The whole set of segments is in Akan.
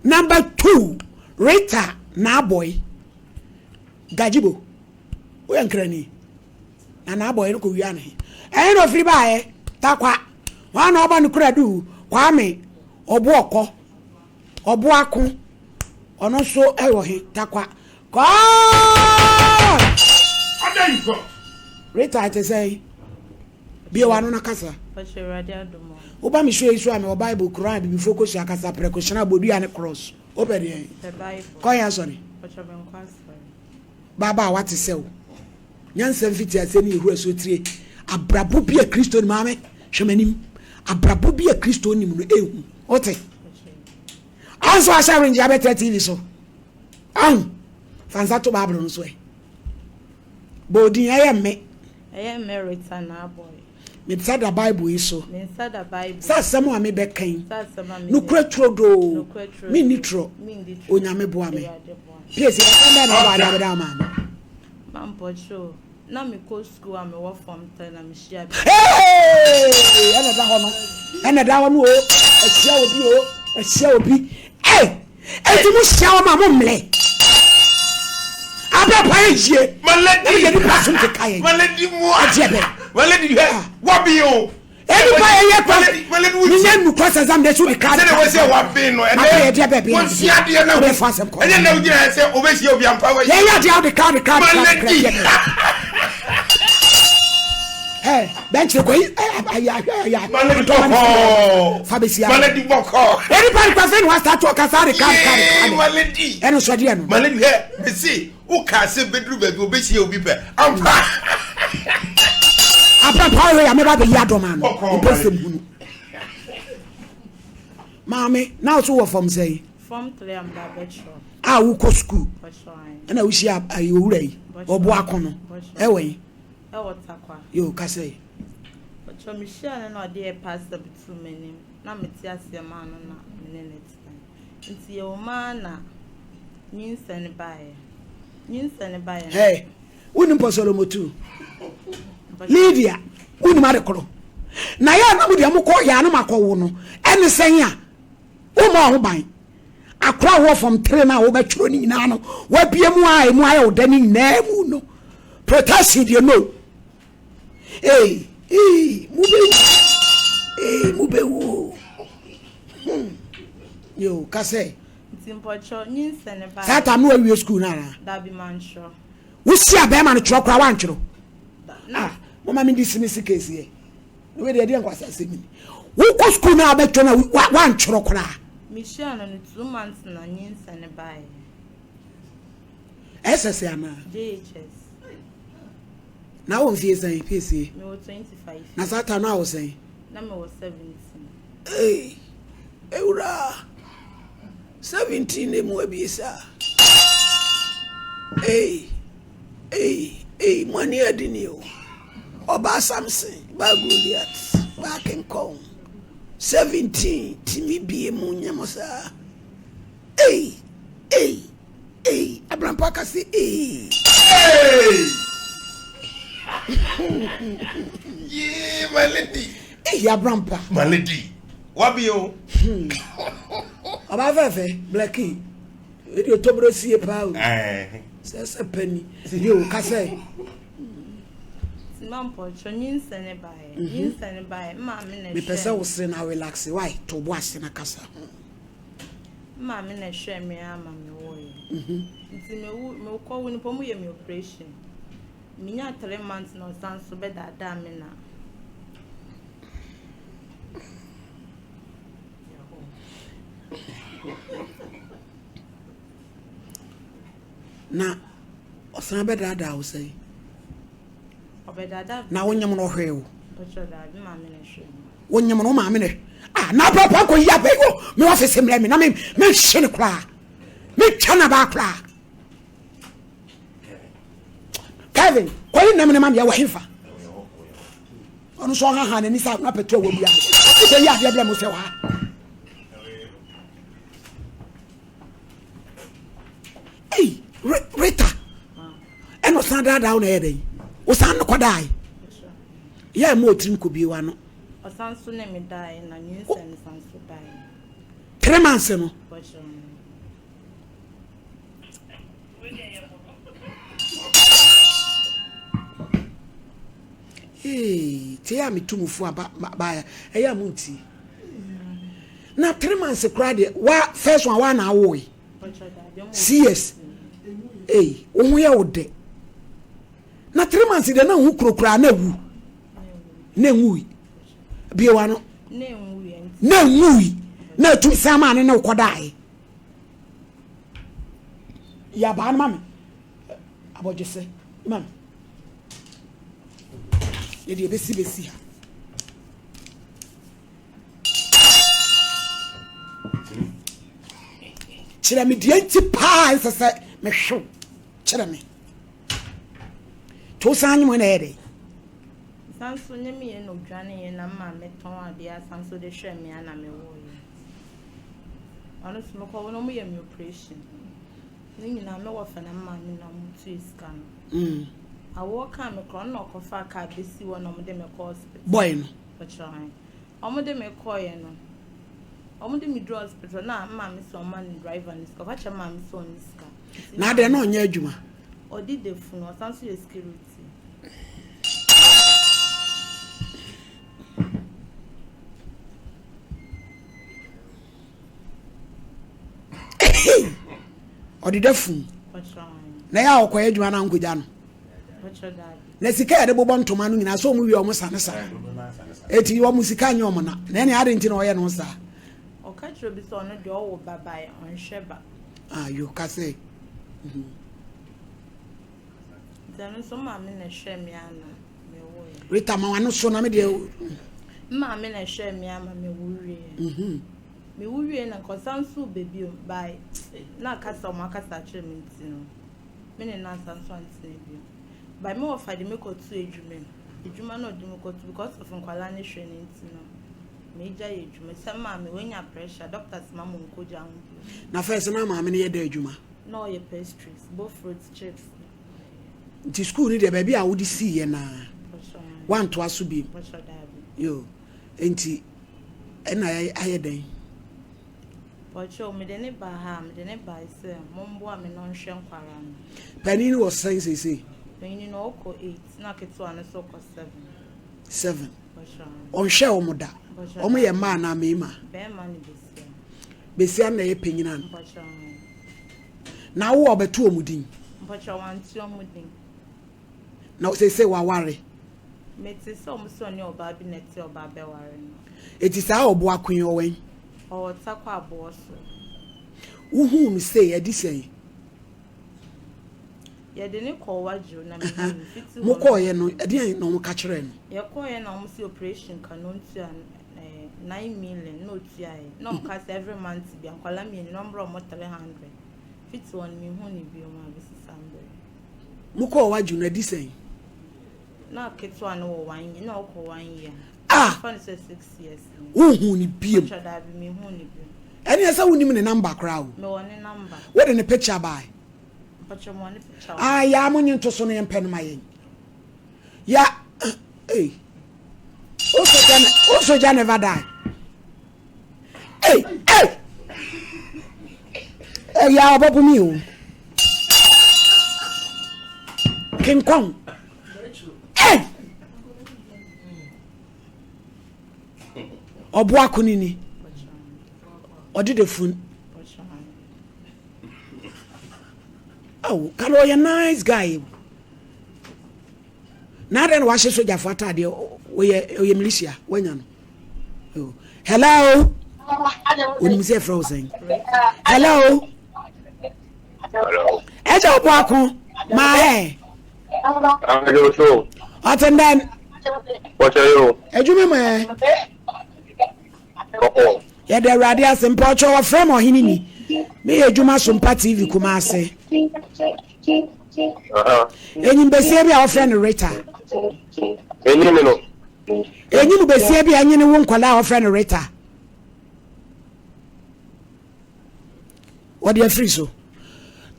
Number 2, Rita na boy. Gajibo. We ankrani. Na boy no ko wiane. Eh no free bae. Takwa. Wan oba no kura du. Kwame. Obo oko. Obo ako. Ono so ewo he takwa. God! How dare you go? Rita I say. Be one na kasa. Oba mi show isu am Bible Quran bi focus ya kasa pre question abodu ya ne cross. Obedi. The Bible. Ko ya sorry. Baba what is say? Nyansem fiti aseni ehu asotire. Abrabo bi a Kristo ni maame hwemanim. Abrabo bi a Kristo ni mu no ehu. Ote. Anso asha range abete TV so. Fansa to Bible no so e. Bodin ayeme. Rita na boy. Me said the Bible is so. Me said the Bible. Sa samo ame be kan. No kretro do. Me nitro. Onyame boa me. Yes, I can na ba da man. Man pocho. Na me go school am work from 10 na me share. Hey! Ana da hono. Ana da hono o. Ehia obi. Eh! Enti mu shia o ma mo mle. Abe pa yie. Maladi. Maladi mo. Ajebe. Maladi what be you? Anybody here maladi we say no cross exam dey should be card. Say we say what be no. And one sia dey na we fast. And then now you say obesi obi ampa we. Yeah, dey out the card. Hey, bench go. Maladi boko. Fabesia. Maladi boko. Anybody person who start to cast the card. Maladi. Eno so dey no. Maladi here. Me see who can say bedroom baby obesi obi pe. Ampa. Apa power ya me ba be yado man. Mama, now so what from say? From 3 am da betro. Ah, wo ko school. And I wish ya ayo wura yi. Obo akono. Ewe. E watakwa. Yo ka say. But me share na dey pass the two menim. Na me ti ase ma no na me ne time. Nti ye o ma na nyinsa ne bae. Hey, woni posoro motu. Lydia, who ma rekoro. Na ya na mudi amukọ ya na makowo no. Ene sen a. Wo ma ho ban. Akra wo from 3 na wo betro ni nyina no. Wa bie mu a emu aye odani nyina mu no. Protest you no. Hey, mube wo. Yo, kase. Timpocho nyinsa ne ba. Sata no awie school na. Da bi man sure. Wo sia be ma no tro kra wan twero. Mama me dismiss case here. No we dey nkwasa semi. Wo ko school na abetwa na wan twero kra. Michelle no 2 months na nyinsa ne bae. SS ana. JHS. Na won fie san PCA. Me was 25. Na sata na wo san. Na me was 17. Hey. Eura. 17 e mo abisa. Hey. Money adini o. Oba Samson, ba Goliath, ba King Kong. 17 timi bie mu nyamosa. Hey. Abraham Parker say hey. Yeah, my lady. Hey, Abraham Parker. My lady. What be you? Oba fefe, Blackie. We do tobro sie pa o. Sese penny. Yo, ka say. Mampo nyinsa ne bae. Ma me na. Me pesa wo se na relax. Why? To bo ase na kasa. Ma me na hwe me ama me wo ye. Nti me ko wo ni pomu ye me operation. Minya 3 months no san so be da me na. Na osan be da wo say. Na wonyam no hwe wo. Pocho da bi ma me na hwe. Wonyam no ma me ne. Na papa ko ya be go. Me office mre me na me hye ne kra. Me twana ba kra. Kevin, ko yin na me ma me wa himfa. Onu so ha na ni sa na petrol wo bia. E ya de bla mo se wa. Hey, Rita. Eno san da na e dey. O san no kodai. Ya mo trim ko bi wa no. O san so na me dai na new sen san so dai. 3 months no. hey tia me tumufu aba ba eya munti na 3 months crowd wa first one na awo CS hey ohun ya ode na 3 months de na hu krokra na wu na nwui bie wa no na nwui na tu sama ne ukodai ya ba mama abojese mama ye de besi ha chira me de anti pa sese me hwo chira me to sanyi mo na ede sanso nyemi ye no dwane ye na ma meton ade asanso de hwe me ana me wo ye ono so ko wono mo ye me operation ni nyina me wo fa na ma me na mo tu scan awo ka me kro na okofa ka besi wo no mo de me ko hospital boy no pachai omo de me ko ye no omo de me draw hospital na ma me so man driver ni ska pacha ma me so ni ska na de no nya adwuma odi de funu asanso ye security odidafun na ya okoye adwuma na nkoja no na sika ya de bobo ntoma no nyina so mu wi omo sane sa eti wo musika anya omo na ne ade nti na oye no sa o ka tro bi so no de o wo baba ya on hweba you ka say dan so ma me na hwe me ana me wo ye rita ma wano so na me de ma me na hwe me ama me wo wie me wo wie na konsanso bebi bai na kasa o makasa kire me nti no me ne na sanso antene bi by me of the make otu ejuma no di me ko to because of nkwala ne hwe ne nti no me ja ye ejuma sama me wenya pressure doctors mama nkoja ho na first na ma me ne ye da ejuma no ye pastries both fruits chips nti school ni de baby a wodi see ye na one to aso bi yo enti ena aye den Pocho me de ne ba ha me de ne ba ise mombo a me no nhwe nkwara no panini was saying say panini no oko 8 na keto an so ko 7 Pocho on hwe omoda omo ye ma na me ma be ma ni besia na ye panyina no Pocho na wo obeto omudin Pocho wan ti omudin na say wa ware me ti so mo so ni oba bi neti oba be ware no eti sa obo akwen owen o takwa abo so uhu mi say e di say ye de ne ko waju na me fiti mo ko ye no e de no mo ka kire no ye ko ye na mo si operation kanon tu an 9 million no tu ai no ka every month bi ankwala mi ni number mo 300 fiti won mi hu ni bi o ma bi sisambe mo ko waju na di say na keto an wo 1 year na ko 1 year fun say 6 years uhu ni biem chada bi mi hu ni bi eni esa woni me number crowd me won ni number what in the picture by pacho mo ni picture ya mo nyi ntoso no yempe no mayen ya eh also John never die ya obobu mi o King Kong obo akunini odi de fun kalo you nice guy na den wa hye soja fata de we militia wanya no hello oni se frozen hello eja obo akun ma he so atenden what are you ejume me ya de radio asempa cho wa frame ohini ni me ejuma SOMPA TV kuma ase enyim besie bia ofre no Rita enyim besie bia anyene wo nkwala ofre no Rita wodi afri so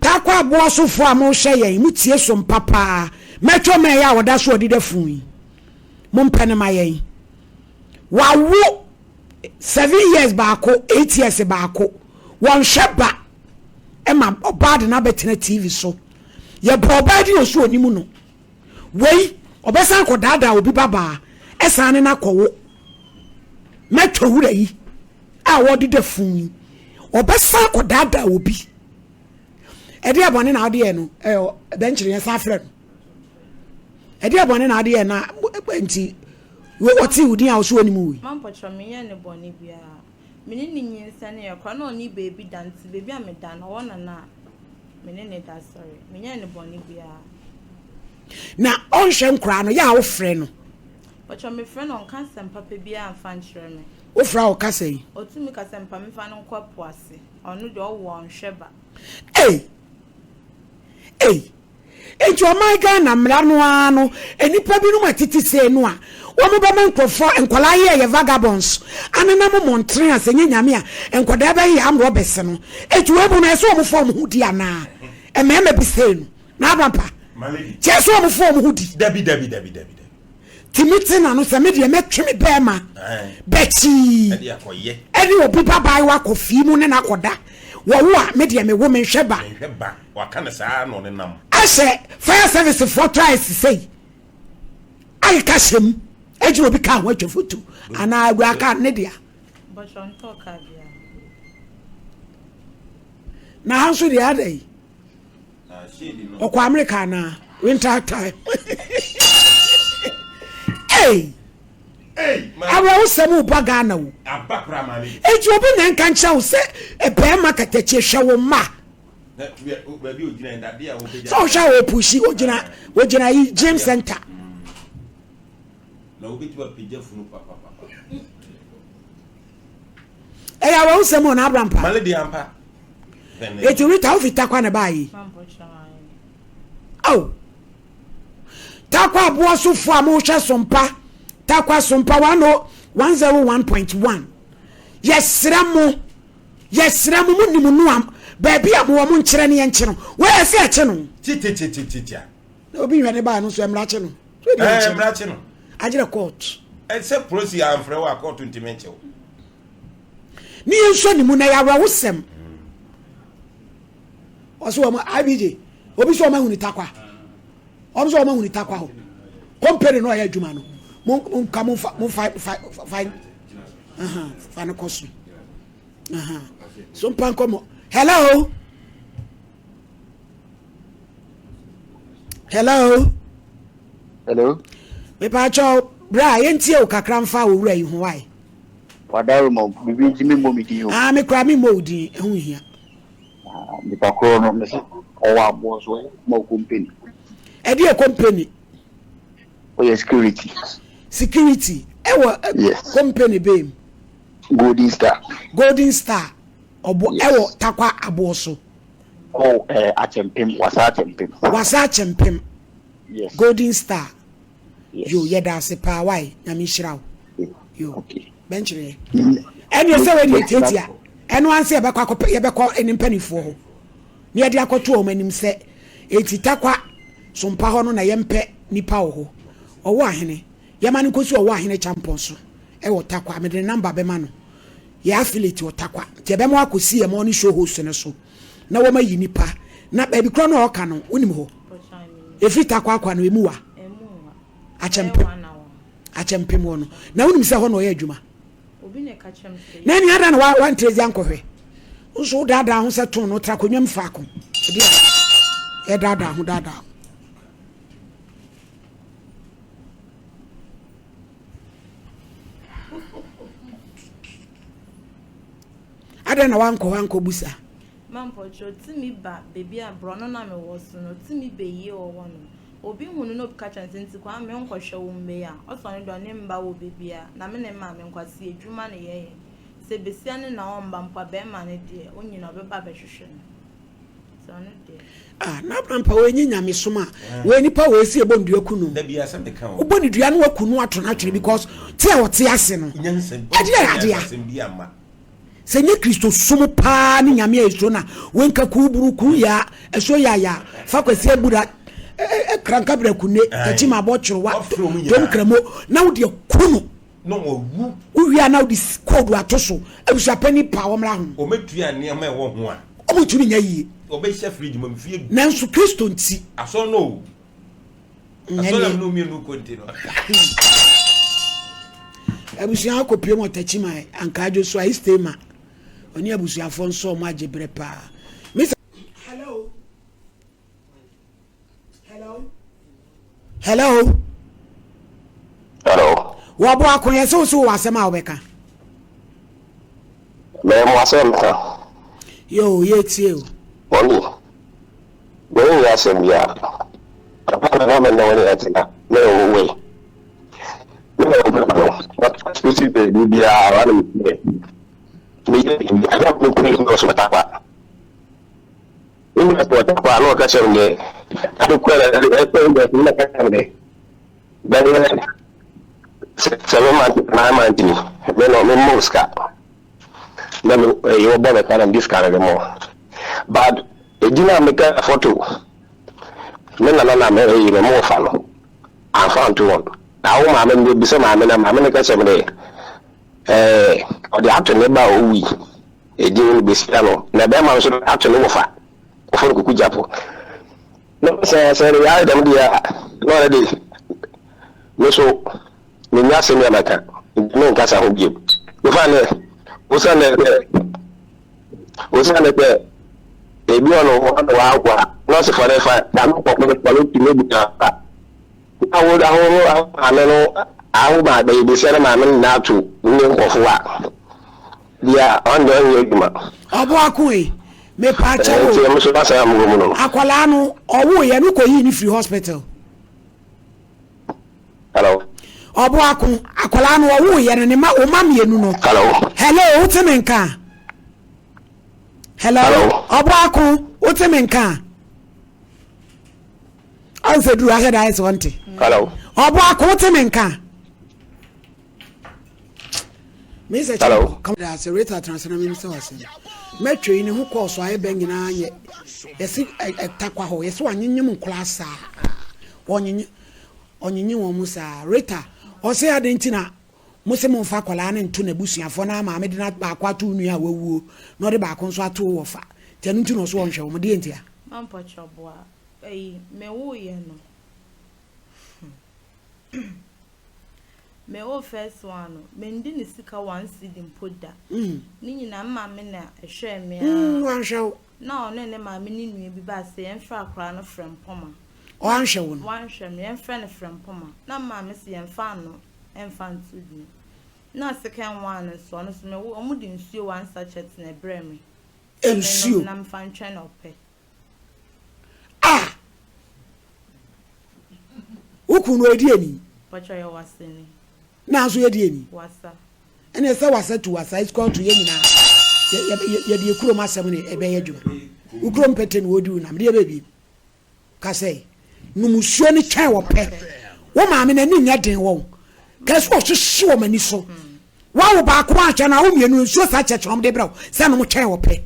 takwa abo sofo a mo hye yen mutie SOMPA pa metwo me ya woda so odi da fun mo mpene ma yen wawo 7 years baako 8 years baako won sheba ema obade na betena TV so ye probadi osu onimu no wei obesan ko dada obi baba esane na kowo metwa wura yi a wodi da fun obesan ko dada obi edi abone na ade ye no benchire san frɛ no edi abone na ade ye na nti woti udi a so onimu wi man pocho me ye ne bone bia me ne nyinsa ne ye kwa na oni baby dance baby ameda na wona na me ne da sorry me ye ne bone bia na onhwe nkra no ya wo frɛ no pocho me frɛ no onka SOMPA bia amfa nkyerɛ me wo fra wo kasa yi otumi ka SOMPA me fa no nkɔ poase ono de owo onhwe ba Ejo my Ghana mrano ano enipa bi no matiti se no a wo mo ba man krofo enkola ye vagabonds anana mo montre asenye nyame a enkoda ba ye amro bese no ejo ebu na so mo form hudi ana emema bi se no na abampa che so mo form hudi dabi timiti na no se me de metwe me be ma bechi edi akoye edi obi baba wa kofi mu ne na koda wo a me de me wo me hweba wa kana saa no ne nam ase fire service for tries say ai kasem eji obi ka ho atwafotu ana agura ka ne dia but on talk abia na hanso dia adai shedi no okwa America na winter time awa usemu baga na wo abakra mali eji obi na nka ncha wo se ebe makatache hwe wo ma baby ogina ndade a wo beja so hwa wo pushi ogina yi gym center na wo betiwa peja funu papa ya wa usemu na abrampa mali di ampa eti rita ofita kwa na bayi takwa abo sofo a mo hwe SOMPA takwa SOMPA 101.1 yesra mo nimu no am baby a mo nkyere ne nkyere we ase ache no titi obi hwe ne ba no so emra che no emra che no agire court ese prosi amfre wa court ntimenche wo ni enso nimu na ya wo sem oso mo abije obi so ma huni takwa obi ma huni takwa ho compare no ya adwuma no mon ka mon fine fine kosu SOMPA komo hello me pa cho bra yentie o kakra mfa wo wura yi ho wai wadaru mo bibi jimi mo mi di o me kra mi mo di ehun hia mi pa kro no me so o wa bo so mo company e di e company o ye security ewo company be Golden Star obo ewo takwa abo so achempem wasa achempem yes Golden Star yes. Yo yeda se pa wai na mi hirawo yo okay benchire eni se we di tetia eno anse ye bekọ eni mpanifo ho ne yede akoto o manim se etitakwa SOMPA ho no na yempe nipa ho owo ahene yamani kosi owo ahene champion so e wo takwa me de number be ma no ya affiliate wo takwa te be mo akosi ye mo ni show host ne so na wo mayi nipa na ba bi kro no oka no unim ho efi takwa kwa no emuwa achempem wo no na unim se ho no ye adwuma obi ne ka chem se na ni ada na wa ntrezi ankɔhwe nso dada ho se ton no tra konwam faako de e dada ho dada ada na wankɔ busa mampo timi ba baby abro no na me wo so no timi be yi o wo no obi hunu no ka chanse nti kwa me nkɔhwɛ wo mbe ya ɔsɔne do ne mba wo baby a na me ne ma me nkwasi adwuma ne ye se besia ne na omba mpa be ma ne de onyina obeba behwehwe no so no de na mpa wo nyi nyame soma wo nipa wo esi ebondu akunu da bia se de kan wo boni dua no akunu ato na twere because tie wo tie ase no ade ama senye Kristo sumu pa ni nyame eso na wenka ku buru ku ya eso ya fa kwasi abura kranka bra kunne tachi ma bo chirwa tom kramo na wo de kunu no wo wi na wo di code atoso abusa pani pa wo mra ho o metua ne ma wo ho a o mutumi nya yi o be hye fridge mo mfie nanso Kristo nti aso no Asola no mi no continue. Abusia akopie mo tachima anka adwo so ai stay ma. Oni abusia fo nso ma agebre pa. Hello. Hello. Hello. Hello. Wabo akoye so wasema obeka. Me mo asema. Yo, yetie o. Oni. We ya semia. Papa na me no ni atina. Me o we. What species be bia ran me. Me I don't know anything so matapa. Ina to tapa no ka chere adu kwela e na ka ne. Bani 7 months 9 months me no me muska. Na me yo bona kana discard mo. But ejina me ka photo. Me na me e mo fa no. I found one. Now ma me be se ma me na ka chere me o de ato ne ba o wi. Ejina be sia no. Na be ma so ato ne wo fa. For kuku japo no say ya dem dia no ready no so me nya se me maka no nka sa ho bie me fa ne usane pe e bi ono wa akwa no se for fa da no ko ko ti me bi ka awo no awo ba be bi se ma me na to ni nkofo a dia on do yeduma Obo akui me pacha wo akwala no owo ye no koyi ni free hospital. Hello. Obo akun akwala no owo ye ne ma o ma mienu no. Hello utemenka. Hello. Obo akun utemenka. Anse duru ahead eyes want. Hello. Obo akun utemenka. Mr. Hello. Come there as a rate transfer minister was. Metro in who calls so I bang in a yes, a takwa, yes, one in class, on you musa, Rita, or say I didn't know. Muslim Fakolan and Tunebusia for now, I made not back what 2 near woo, not a back on so 2 of 10 to no swan show, my dear. Mampa Chobwa, a me woo yeno. Me o first one mendi ni sika one seed in poda ni nyina ma me na ehwe me wan hwe na ono ne ma me ni nua bi ba se enfa akra no frem poma wan hwe won wan hwe me enfa ne frem poma na ma me se enfa no enfa ntudi na second one so no so me omu di nsuo one sachet na breme nsuo na mfa ntwe na ope ukunu edi ani pacha yo waseni na so ye die ni wasa ene se wasa tu wasa is called to ye nyina ye de kuro masem ne ebe ye djuma ukuro mpete no odi na me bebi ka sei numusuo ni kyan wo pe wo ma me na ni nya den wo ka so hwehwe wo mani so wa wo ba ko ahwe na wo mienu nsuo sa chechom de brawo se no mo kyan wo pe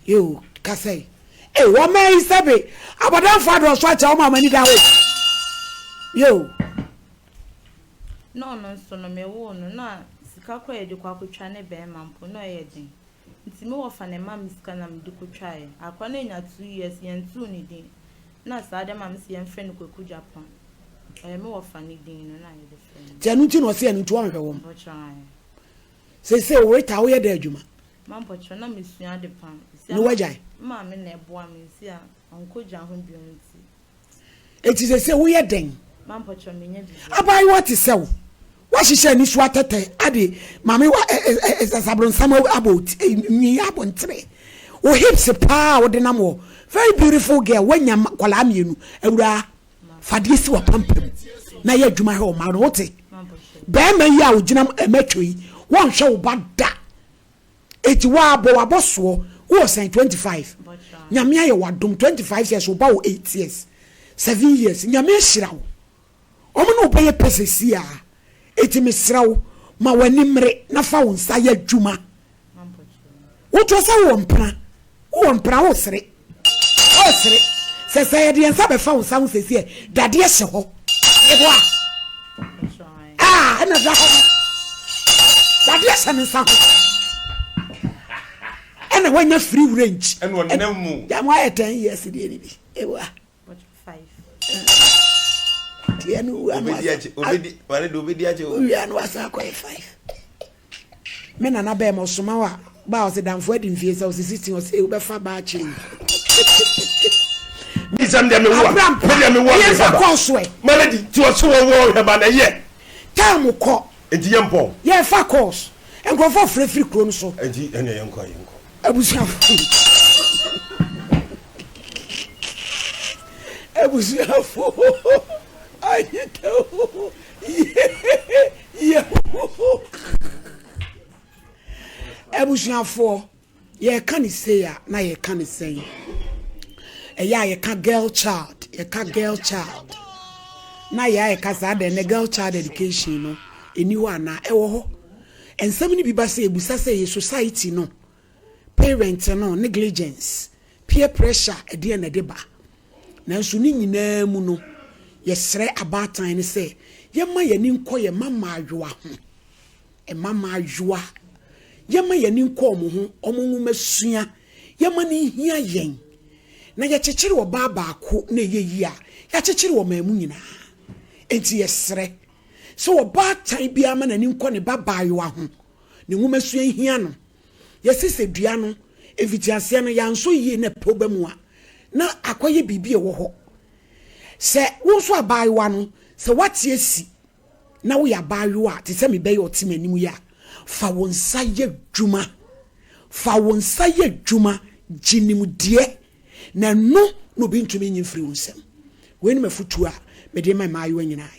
yo ka sei wo ma isabe abadan fa do so acha wo ma mani da wo yo no so no me wo no na sika kwa ye de kwa kotwa ne be mampo no ye din nti me wo fa ne mam sika na me de kotwa ye akwa na nya 2 years ye ntu ni din na sa de mam se ye mfe no kwaku Japan me wo fa ni din no na ye de fe ti anu ti no se anu ti wo hwe wo se wo reta wo ye da adwuma mampo cho na mesua de pan no wajai ma me na eboa me si a onko gya ho bio nti eti se wo ye den mampo cho me nya bi abai what is so washisha ni so atete ade mame wa sabron samo about ni abontre o hips pa o de namo very beautiful girl wanya kwala mienu awura fade si wa pampam na ye adwuma he o ma no wote be ma yi a o gina matwi won hwe wo bada eti wa aboso wo sen 25 nyame aye wadom 25 years wo ba wo 8 years 7 years nyame hira wo omo no be ye pesesi a eti misrawo ma wani mre na fa wonsa ya dwuma woto sa wo mpra wo sere se de ensa be fa wonsa wo sesi dade ye hye ho ebo na da ho dade ye hye nsa ho ena wanya free range ena wonam mu ya mo 10 years de ni bi ebo 5 die no obedi no asa kwa 5 me na na be mo soma wa ba o se danfo adi mfie se o se siti o se o be fa ba chiri mi sam de me wo yes of course we melody ti o so wo he ba na ye time ko enti ye mpo ye fa course enko for free kro no so enti ene ye nko abusia fo ayito yeah abusia fo ye kan say ya na ye kan say ye ka girl child na ye ka sa de girl child education no eniwa na ewo ho ensem ni biba say ebusa say society no parent no negligence peer pressure ede na deba na nso ni nyina mu no yesre abatan ni say yema yani nko ye mama adwoa ho mama adwoa yema yani nko omo ho omo nwumasua yema ni hia yen na ye chechiri wo baba ko na ye yi a ya chechiri wo mamu nyina enti yesre so wo batan bia ma na ni nko ne baba adwoa ho ne nwumasua hia no yesise dua no evitiase no ya nso yie na problem a na akoye bibi e wo ho se wo so abaiwa no se watie si na wo ya abaiwa te se me be yo timanimu ya fa won saye dwuma ginim de na no no bi ntumi nyimfiri wonsem we ni mafutu a me de ma maayo nyina